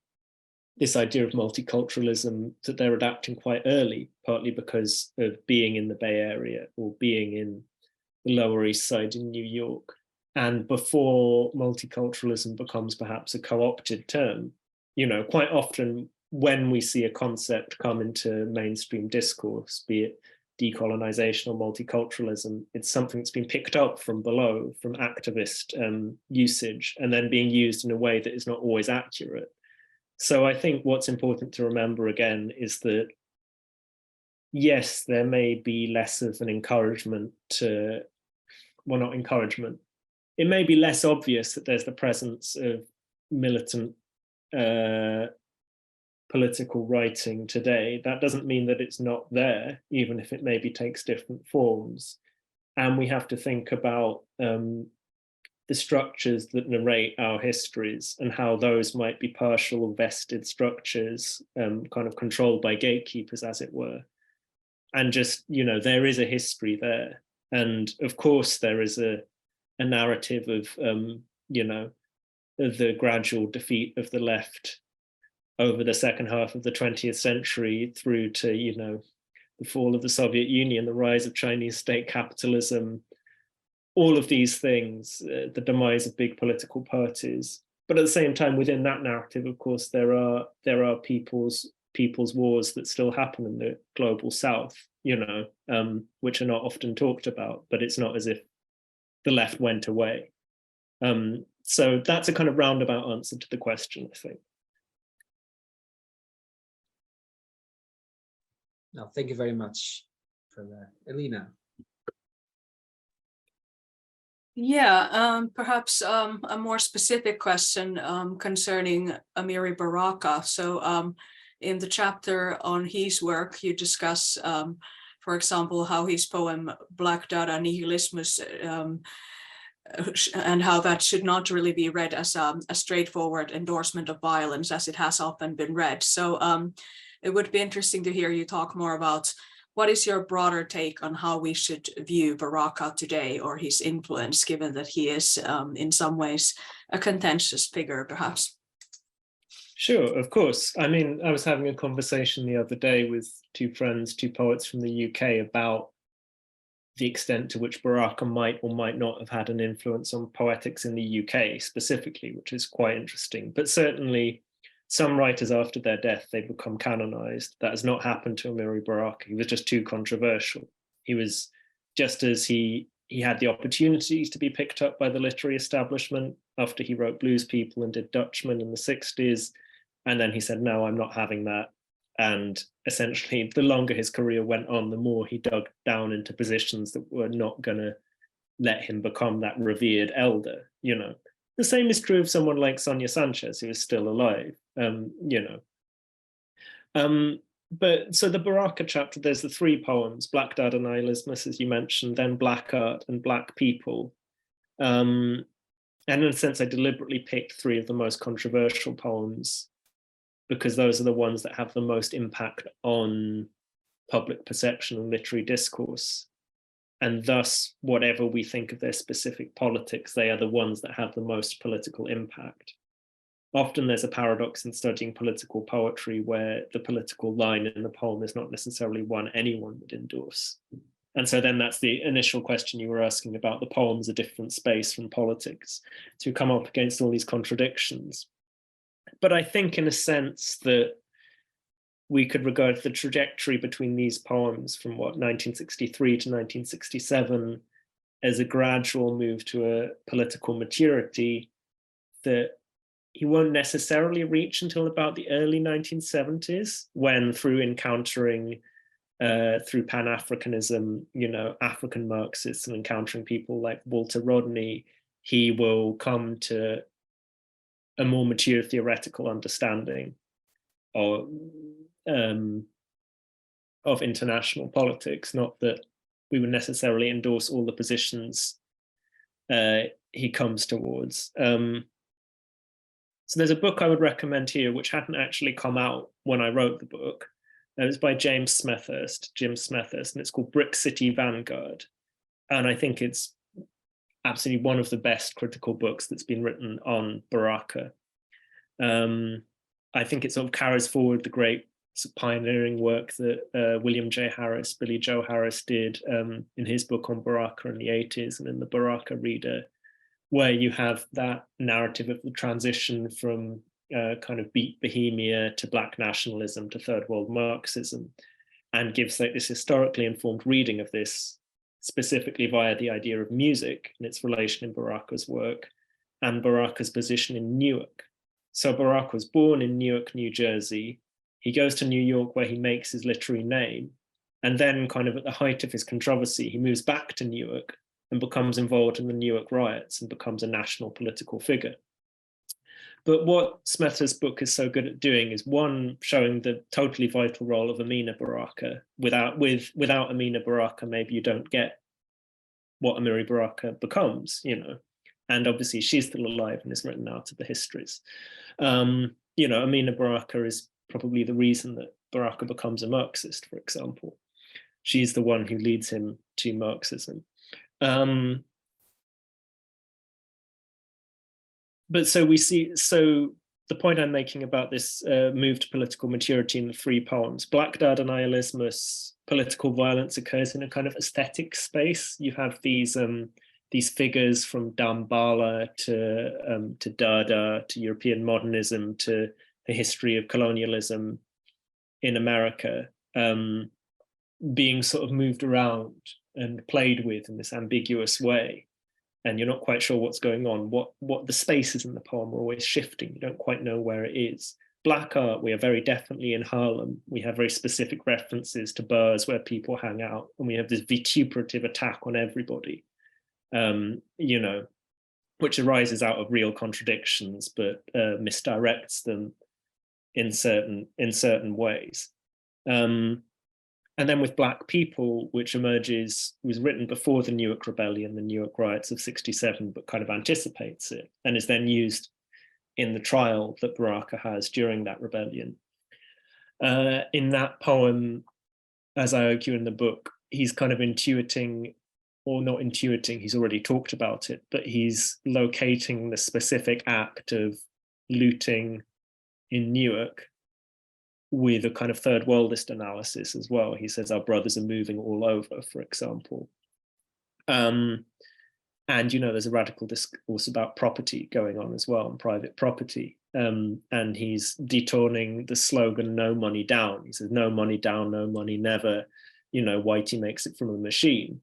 this idea of multiculturalism that they're adapting quite early, partly because of being in the Bay Area or being in the Lower East Side in New York. And before multiculturalism becomes perhaps a co-opted term, quite often when we see a concept come into mainstream discourse, be it decolonization or multiculturalism, it's something that's been picked up from below, from activist usage, and then being used in a way that is not always accurate. So I think what's important to remember again is that, yes, there may be less of an encouragement to, well, not encouragement, it may be less obvious that there's the presence of militant political writing today. That doesn't mean that it's not there, even if it maybe takes different forms. And we have to think about the structures that narrate our histories and how those might be partial or vested structures, kind of controlled by gatekeepers, as it were. And just, there is a history there. And of course, there is a narrative of, the gradual defeat of the left over the second half of the 20th century through to, the fall of the Soviet Union, the rise of Chinese state capitalism, all of these things, the demise of big political parties. But at the same time, within that narrative, of course, there are people's wars that still happen in the global South, which are not often talked about, but it's not as if the left went away. So that's a kind of roundabout answer to the question, I think. No, thank you very much for that. Elina. Yeah, perhaps a more specific question concerning Amiri Baraka. So in the chapter on his work, you discuss, for example, how his poem Black Dada Nihilismus and how that should not really be read as a straightforward endorsement of violence, as it has often been read. So it would be interesting to hear you talk more about what is your broader take on how we should view Baraka today, or his influence, given that he is in some ways a contentious figure, perhaps? Sure, of course. I mean, I was having a conversation the other day with two friends, two poets from the UK, about the extent to which Baraka might or might not have had an influence on poetics in the UK specifically, which is quite interesting. But certainly some writers, after their death, they become canonized. That has not happened to Amiri Baraka. He was just too controversial. He was, just as he had the opportunities to be picked up by the literary establishment after he wrote Blues People and did Dutchman in the 60s. And then he said, no, I'm not having that. And essentially, the longer his career went on, the more he dug down into positions that were not going to let him become that revered elder, you know. The same is true of someone like Sonia Sanchez, who is still alive, you know. But so the Baraka chapter, there's the three poems, Black Dada Nihilismus, as you mentioned, then Black Art and Black People. And in a sense, I deliberately picked three of the most controversial poems because those are the ones that have the most impact on public perception and literary discourse. And thus, whatever we think of their specific politics, they are the ones that have the most political impact. Often there's a paradox in studying political poetry where the political line in the poem is not necessarily one anyone would endorse. And so then that's the initial question you were asking about the poem's a different space from politics, to come up against all these contradictions. But I think in a sense that we could regard the trajectory between these poems from 1963 to 1967 as a gradual move to a political maturity that he won't necessarily reach until about the early 1970s, when through encountering through Pan-Africanism, you know, African Marxists, and encountering people like Walter Rodney, he will come to a more mature theoretical understanding of international politics. Not that we would necessarily endorse all the positions he comes towards. So there's a book I would recommend here, which hadn't actually come out when I wrote the book. It was by Jim Smethurst, and it's called Brick City Vanguard. And I think it's absolutely one of the best critical books that's been written on Baraka. I think it sort of carries forward the great pioneering work that William J. Harris, Billy Joe Harris did in his book on Baraka in the 80s and in the Baraka Reader, where you have that narrative of the transition from kind of beat bohemia to Black nationalism to third world Marxism, and gives like this historically informed reading of this, specifically via the idea of music and its relation in Baraka's work and Baraka's position in Newark. So Baraka was born in Newark, New Jersey. He goes to New York where he makes his literary name. And then kind of at the height of his controversy, he moves back to Newark and becomes involved in the Newark riots and becomes a national political figure. But what Smethurst's book is so good at doing is, one, showing the totally vital role of Amina Baraka. Without Amina Baraka, maybe you don't get what Amiri Baraka becomes, you know. And obviously she's still alive and is written out of the histories. You know, Amina Baraka is probably the reason that Baraka becomes a Marxist, for example. She's the one who leads him to Marxism. But so we see, so the point I'm making about this move to political maturity in the three poems, Black Dada Nihilismus, political violence occurs in a kind of aesthetic space. You have these figures from Dambala to Dada, to European modernism, to the history of colonialism in America, being sort of moved around and played with in this ambiguous way. And you're not quite sure what's going on. What the spaces in the poem are always shifting. You don't quite know where it is. Black art, we are very definitely in Harlem. We have very specific references to bars where people hang out, and we have this vituperative attack on everybody. you know, which arises out of real contradictions, but misdirects them in certain ways. And then with Black People, which was written before the Newark Rebellion, the Newark riots of '67, but kind of anticipates it, and is then used in the trial that Baraka has during that rebellion. In that poem, as I argue in the book, he's kind of intuiting, or not intuiting, he's already talked about it, but he's locating the specific act of looting in Newark with a kind of third worldist analysis as well. He says our brothers are moving all over, for example. And, you know, there's a radical discourse about property going on as well, and private property. And he's detoning the slogan, no money down. He says, no money down, no money never. You know, Whitey makes it from a machine.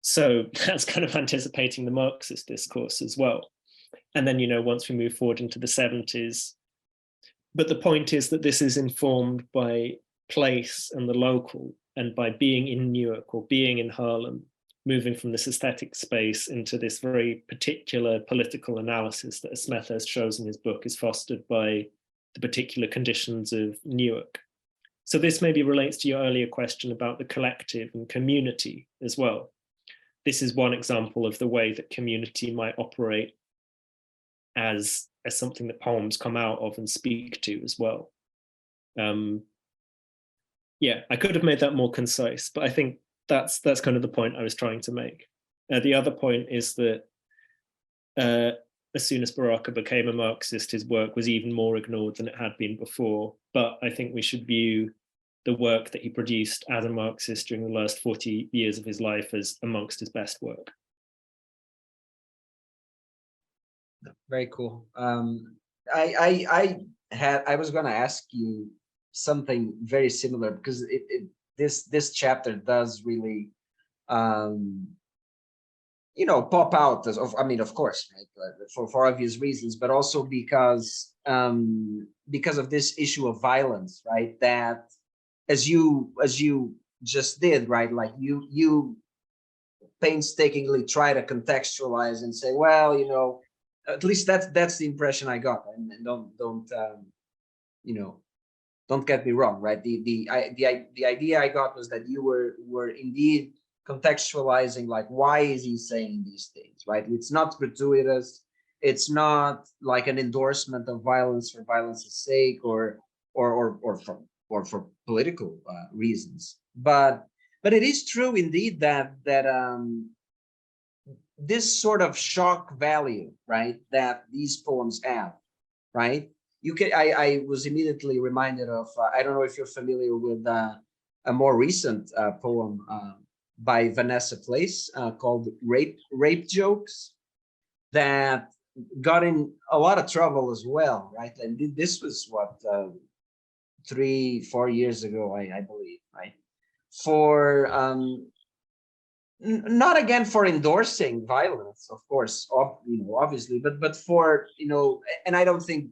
So that's kind of anticipating the Marxist discourse as well. And then, you know, once we move forward into the 70s, but the point is that this is informed by place and the local, and by being in Newark or being in Harlem, moving from this aesthetic space into this very particular political analysis that, as Smethurst shows in his book, is fostered by the particular conditions of Newark. So this maybe relates to your earlier question about the collective and community as well. This is one example of the way that community might operate as something that poems come out of and speak to as well. Yeah, I could have made that more concise, but I think that's kind of the point I was trying to make. The other point is that as soon as Baraka became a Marxist, his work was even more ignored than it had been before. But I think we should view the work that he produced as a Marxist during the last 40 years of his life as amongst his best work. Very cool. I was going to ask you something very similar, because this chapter does really, you know, pop out as of, I mean, of course, right, for obvious reasons, but also because of this issue of violence, right? That as you just did, right? Like you painstakingly try to contextualize and say, well, you know, at least that's the impression I got, and don't you know, don't get me wrong, right? The idea I got was that you were indeed contextualizing, like, why is he saying these things, right? It's not gratuitous. It's not like an endorsement of violence for violence's sake, or for political reasons. But it is true indeed that this sort of shock value, right, that these poems have, right? I was immediately reminded of, I don't know if you're familiar with a more recent poem by Vanessa Place called Rape Jokes, that got in a lot of trouble as well, right? And this was what, 3-4 years ago, I believe, right? For not again for endorsing violence, of course, you know, obviously, but for, you know, and I don't think,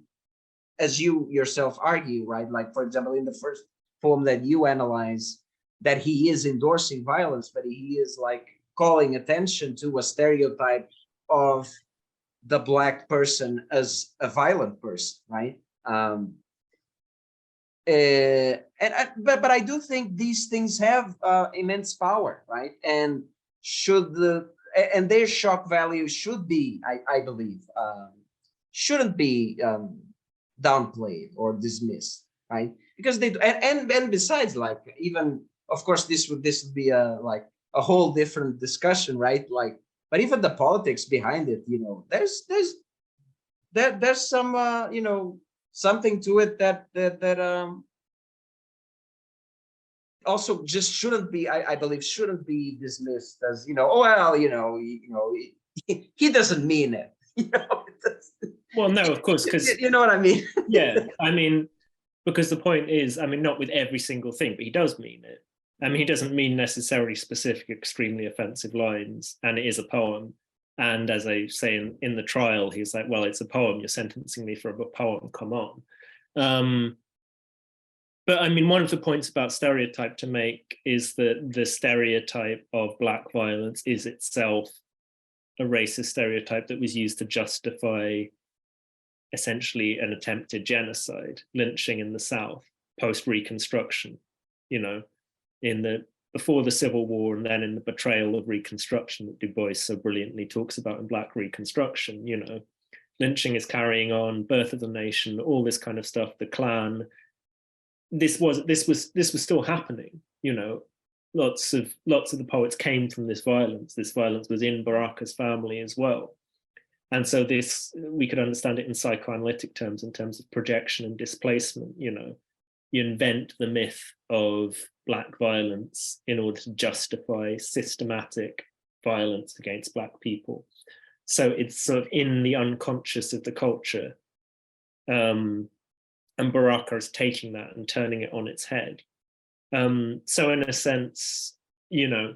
as you yourself argue, right, like, for example, in the first poem that you analyze, that he is endorsing violence, but he is like calling attention to a stereotype of the Black person as a violent person, right? But I do think these things have immense power, right? And and their shock value should be, I believe, shouldn't be downplayed or dismissed, right? Because they and besides, like, even, of course, this would be a whole different discussion, right? Like, but even the politics behind it, you know, there's some you know, something to it that also just shouldn't be, I believe, shouldn't be dismissed as, you know, oh well, you know, he doesn't mean it, you know. Well, no, of course, because you know what I mean. Yeah, I mean, because the point is, I mean, not with every single thing, but he does mean it. I mean, he doesn't mean necessarily specific, extremely offensive lines, and it is a poem. And as I say in the trial, he's like, well, it's a poem, you're sentencing me for a poem, come on. But I mean, one of the points about stereotype to make is that the stereotype of Black violence is itself a racist stereotype that was used to justify essentially an attempted genocide, lynching in the South, post-Reconstruction, you know, before the Civil War and then in the betrayal of Reconstruction that Du Bois so brilliantly talks about in Black Reconstruction, you know, lynching is carrying on, birth of the nation, all this kind of stuff, the Klan. This was still happening, you know. Lots of the poets came from this violence. This violence was in Baraka's family as well. And so we could understand it in psychoanalytic terms, in terms of projection and displacement, you know. You invent the myth of Black violence in order to justify systematic violence against Black people. So it's sort of in the unconscious of the culture. And Baraka is taking that and turning it on its head. So in a sense, you know,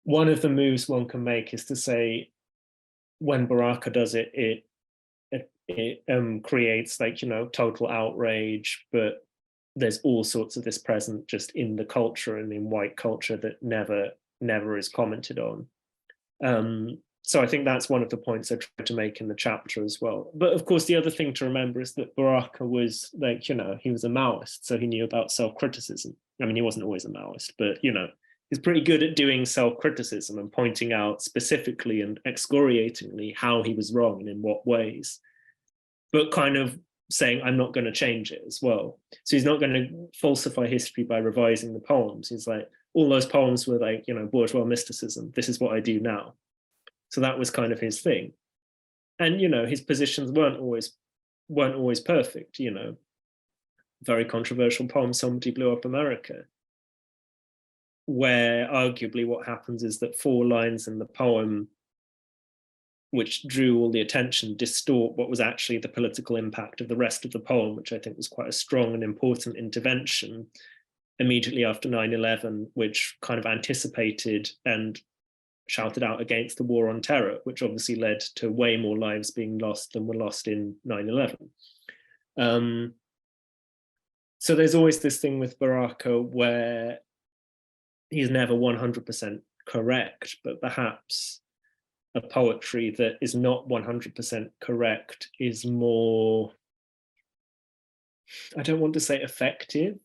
one of the moves one can make is to say, when Baraka does it, it creates, like, you know, total outrage, but there's all sorts of this present just in the culture and in white culture that never is commented on. So I think that's one of the points I tried to make in the chapter as well. But of course, the other thing to remember is that Baraka was, like, you know, he was a Maoist, so he knew about self-criticism. I mean, he wasn't always a Maoist, but, you know, he's pretty good at doing self-criticism and pointing out specifically and excoriatingly how he was wrong and in what ways, but kind of saying, I'm not going to change it as well. So he's not going to falsify history by revising the poems. He's like, all those poems were, like, you know, bourgeois mysticism. This is what I do now. So that was kind of his thing. And, you know, his positions weren't always perfect, you know. Very controversial poem, Somebody Blew Up America, where arguably what happens is that 4 lines in the poem, which drew all the attention, distort what was actually the political impact of the rest of the poem, which I think was quite a strong and important intervention immediately after 9/11, which kind of anticipated and shouted out against the war on terror, which obviously led to way more lives being lost than were lost in 9/11. So there's always this thing with Baraka where he's never 100% correct, but perhaps a poetry that is not 100% correct is more, I don't want to say effective,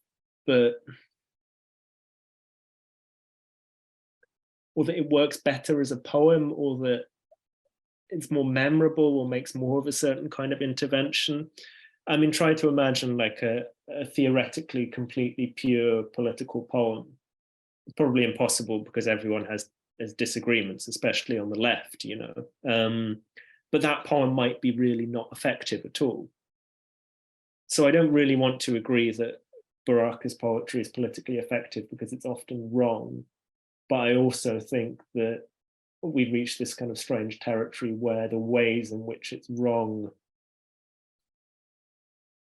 but or that it works better as a poem, or that it's more memorable or makes more of a certain kind of intervention. I mean, try to imagine like a theoretically completely pure political poem. It's probably impossible because everyone has disagreements, especially on the left, you know. But that poem might be really not effective at all. So I don't really want to agree that Baraka's poetry is politically effective because it's often wrong. But I also think that we've reached this kind of strange territory where the ways in which it's wrong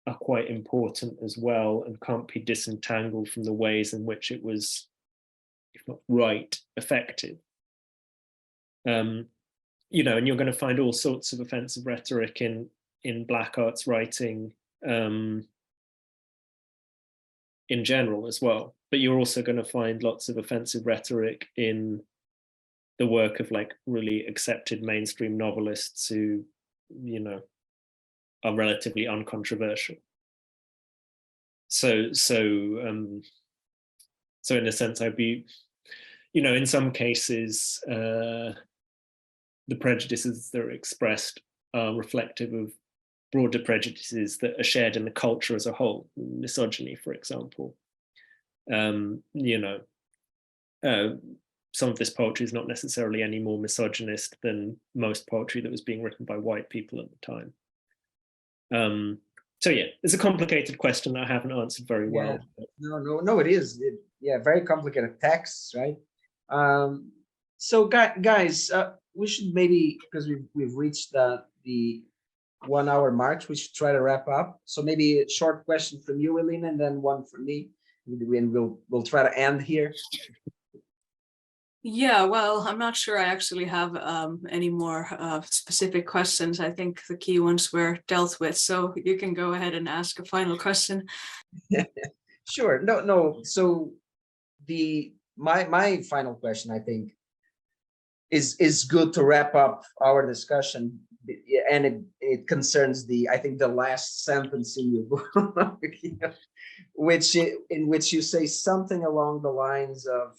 are quite important as well and can't be disentangled from the ways in which it was, if not right, effective. You know, and you're going to find all sorts of offensive rhetoric in Black arts writing in general as well. But you're also going to find lots of offensive rhetoric in the work of like really accepted mainstream novelists who, you know, are relatively uncontroversial. So in a sense, I'd be, you know, in some cases, the prejudices that are expressed are reflective of broader prejudices that are shared in the culture as a whole. Misogyny, for example. You know, some of this poetry is not necessarily any more misogynist than most poetry that was being written by white people at the time. So yeah, it's a complicated question that I haven't answered very well. No, it is. Yeah, very complicated texts, right? So guys, we should maybe, because we've reached the 1 hour mark, we should try to wrap up. So maybe a short question from you, Elina, and then one from me, and we'll try to end here. Yeah, well, I'm not sure I actually have any more specific questions. I think the key ones were dealt with, so you can go ahead and ask a final question. Sure. No. So my final question, I think, is good to wrap up our discussion, and it concerns I think the last sentence in your book, in which you say something along the lines of,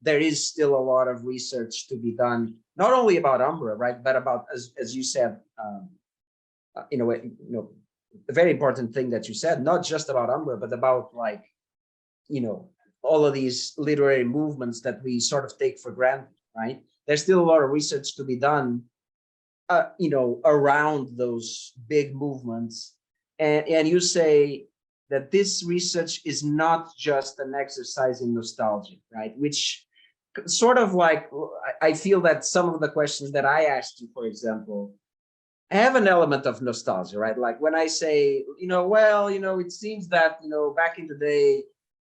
there is still a lot of research to be done, not only about Umbra, right, but about, as you said, in a way, a very important thing that you said, not just about Umbra, but about all of these literary movements that we sort of take for granted, right? There's still a lot of research to be done, around those big movements. And you say that this research is not just an exercise in nostalgia, right? Which sort of I feel that some of the questions that I asked you, for example, have an element of nostalgia, right? Like when I say, it seems that, back in the day,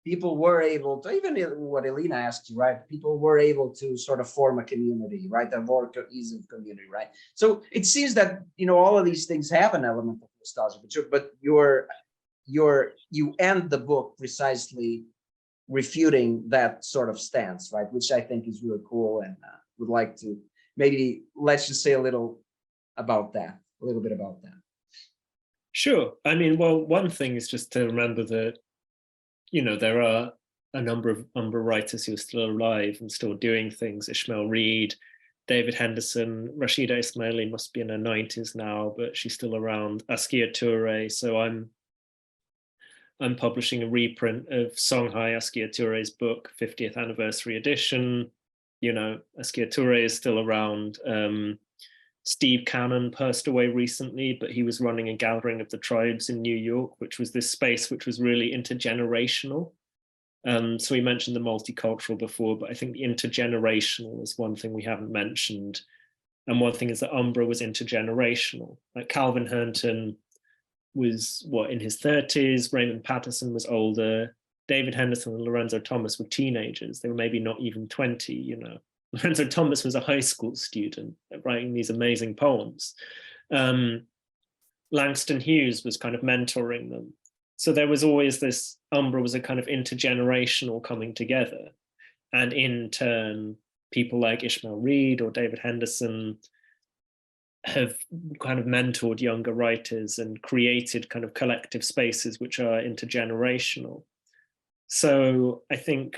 people were able to, even what Elina asked you, right? People were able to sort of form a community, right? A more cohesive community, right? So it seems that, all of these things have an element of nostalgia, but you end the book precisely refuting that sort of stance, right? Which I think is really cool, and would like to maybe let's just say a little bit about that. Sure. I mean, well, one thing is just to remember that, there are a number of Umbra writers who are still alive and still doing things. Ishmael Reed, David Henderson, Rashida Ismaili must be in her 90s now, but she's still around. Askia Toure. So I'm publishing a reprint of Songhai, Askia Toure's book, 50th anniversary edition. Askia Toure is still around. Steve Cannon passed away recently, but he was running a gathering of the tribes in New York, which was this space which was really intergenerational. So we mentioned the multicultural before, but I think the intergenerational is one thing we haven't mentioned. And one thing is that Umbra was intergenerational. Like Calvin Hernton was, in his 30s, Raymond Patterson was older, David Henderson and Lorenzo Thomas were teenagers. They were maybe not even 20, Lorenzo Thomas was a high school student writing these amazing poems. Langston Hughes was kind of mentoring them. So there was always this, Umbra was a kind of intergenerational coming together. And in turn, people like Ishmael Reed or David Henderson have kind of mentored younger writers and created kind of collective spaces which are intergenerational. So I think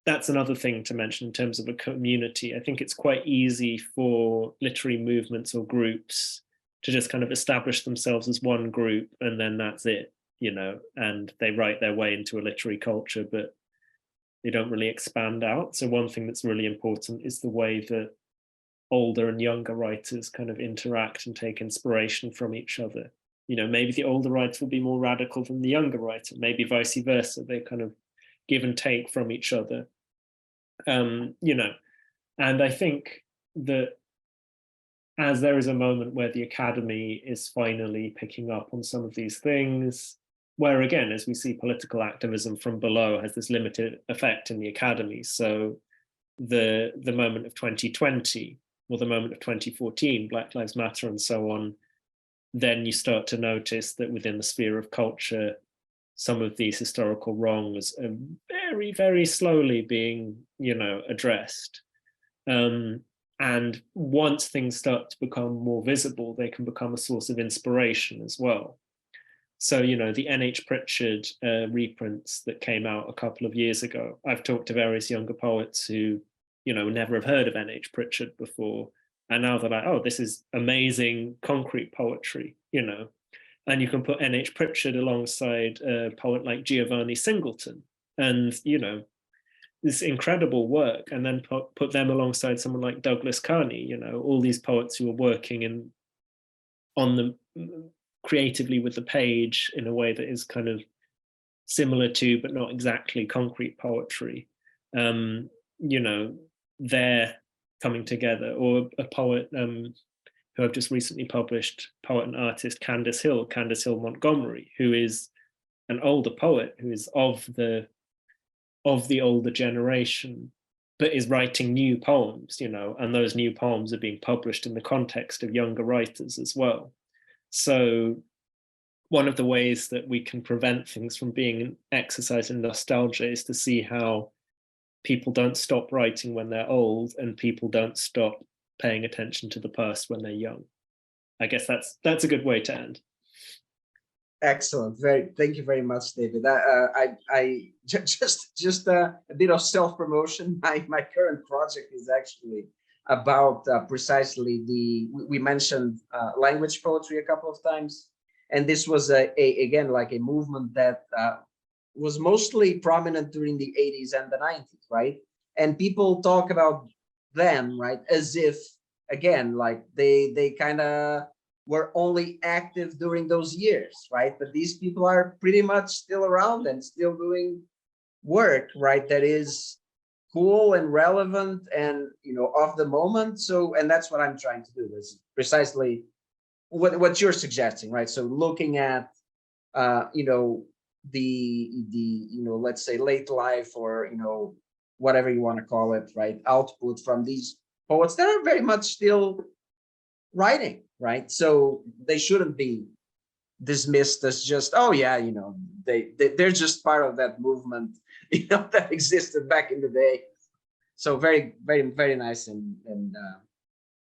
that's another thing to mention in terms of a community. I think it's quite easy for literary movements or groups to just kind of establish themselves as one group and then that's it, and they write their way into a literary culture, but they don't really expand out. So one thing that's really important is the way that older and younger writers kind of interact and take inspiration from each other. Maybe the older writer will be more radical than the younger writer, maybe vice versa. They kind of give and take from each other. And I think that as there is a moment where the academy is finally picking up on some of these things, where again, as we see, political activism from below has this limited effect in the academy. So the moment of 2020 or the moment of 2014, Black Lives Matter and so on, then you start to notice that within the sphere of culture, some of these historical wrongs are very, very slowly being, addressed. And once things start to become more visible, they can become a source of inspiration as well. So, the N.H. Pritchard reprints that came out a couple of years ago, I've talked to various younger poets who, never have heard of N.H. Pritchard before. And now they're like, oh, this is amazing concrete poetry, and you can put N.H. Pritchard alongside a poet like Giovanni Singleton and, this incredible work, and then put them alongside someone like Douglas Kearney, all these poets who are working creatively with the page in a way that is kind of similar to, but not exactly concrete poetry. They're coming together. Or a poet who I've just recently published, poet and artist Candace Hill Montgomery, who is an older poet, who is of the older generation, but is writing new poems, and those new poems are being published in the context of younger writers as well. So one of the ways that we can prevent things from being an exercise in nostalgia is to see how people don't stop writing when they're old, and people don't stop paying attention to the past when they're young. I guess that's a good way to end. Excellent. Thank you very much, David. I just a bit of self-promotion. My current project is actually about precisely we mentioned language poetry a couple of times, and this was again like a movement that was mostly prominent during the 80s and the 90s, right? And people talk about them, right, as if again like they kind of were only active during those years, right? But these people are pretty much still around and still doing work, right, that is cool and relevant and, you know, of the moment. So, and that's what I'm trying to do, is precisely what you're suggesting, right? So looking at, you know, the you know, let's say late life, or, you know, whatever you want to call it, right, output from these poets that are very much still writing, right? So they shouldn't be dismissed as just, oh yeah, you know, they're just part of that movement, you know, that existed back in the day. So very nice, and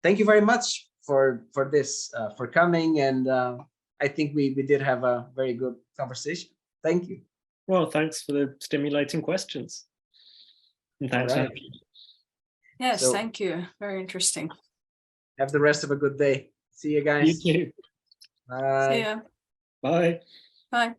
thank you very much for this, for coming, and I think we did have a very good conversation. Thank you. Well, thanks for the stimulating questions, and thanks. Right. Yes, So, thank you. Very interesting. have the rest of a good day. See you guys. You too. Bye. See ya. Bye. Bye.